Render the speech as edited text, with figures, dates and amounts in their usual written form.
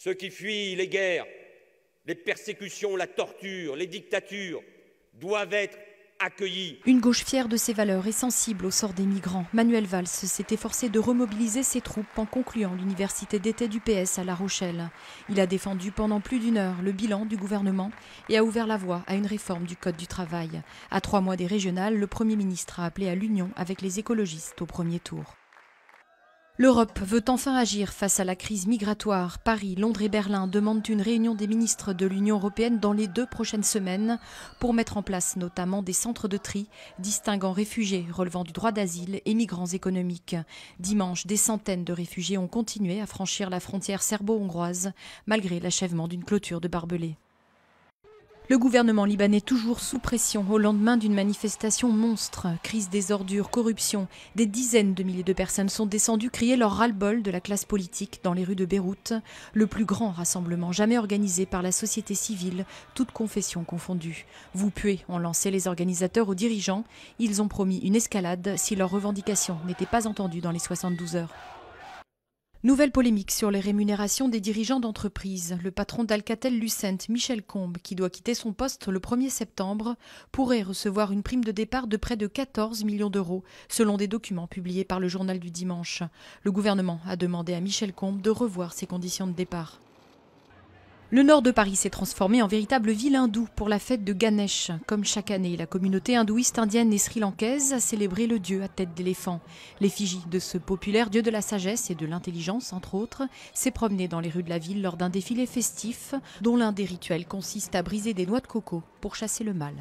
Ceux qui fuient les guerres, les persécutions, la torture, les dictatures doivent être accueillis. Une gauche fière de ses valeurs et sensible au sort des migrants, Manuel Valls s'est efforcé de remobiliser ses troupes en concluant l'université d'été du PS à La Rochelle. Il a défendu pendant plus d'1 heure le bilan du gouvernement et a ouvert la voie à une réforme du Code du travail. À 3 mois des régionales, le Premier ministre a appelé à l'union avec les écologistes au premier tour. L'Europe veut enfin agir face à la crise migratoire. Paris, Londres et Berlin demandent une réunion des ministres de l'Union européenne dans les 2 prochaines semaines pour mettre en place notamment des centres de tri distinguant réfugiés relevant du droit d'asile et migrants économiques. Dimanche, des centaines de réfugiés ont continué à franchir la frontière serbo-hongroise malgré l'achèvement d'une clôture de barbelés. Le gouvernement libanais toujours sous pression au lendemain d'une manifestation monstre. Crise des ordures, corruption. Des dizaines de milliers de personnes sont descendues crier leur ras-le-bol de la classe politique dans les rues de Beyrouth. Le plus grand rassemblement jamais organisé par la société civile, toutes confessions confondues. Vous puez, ont lancé les organisateurs aux dirigeants. Ils ont promis une escalade si leurs revendications n'étaient pas entendues dans les 72 heures. Nouvelle polémique sur les rémunérations des dirigeants d'entreprise. Le patron d'Alcatel-Lucent, Michel Combes, qui doit quitter son poste le 1er septembre, pourrait recevoir une prime de départ de près de 14 millions d'euros, selon des documents publiés par le journal du dimanche. Le gouvernement a demandé à Michel Combes de revoir ses conditions de départ. Le nord de Paris s'est transformé en véritable ville hindoue pour la fête de Ganesh. Comme chaque année, la communauté hindouiste indienne et sri-lankaise a célébré le dieu à tête d'éléphant. L'effigie de ce populaire dieu de la sagesse et de l'intelligence, entre autres, s'est promenée dans les rues de la ville lors d'un défilé festif dont l'un des rituels consiste à briser des noix de coco pour chasser le mal.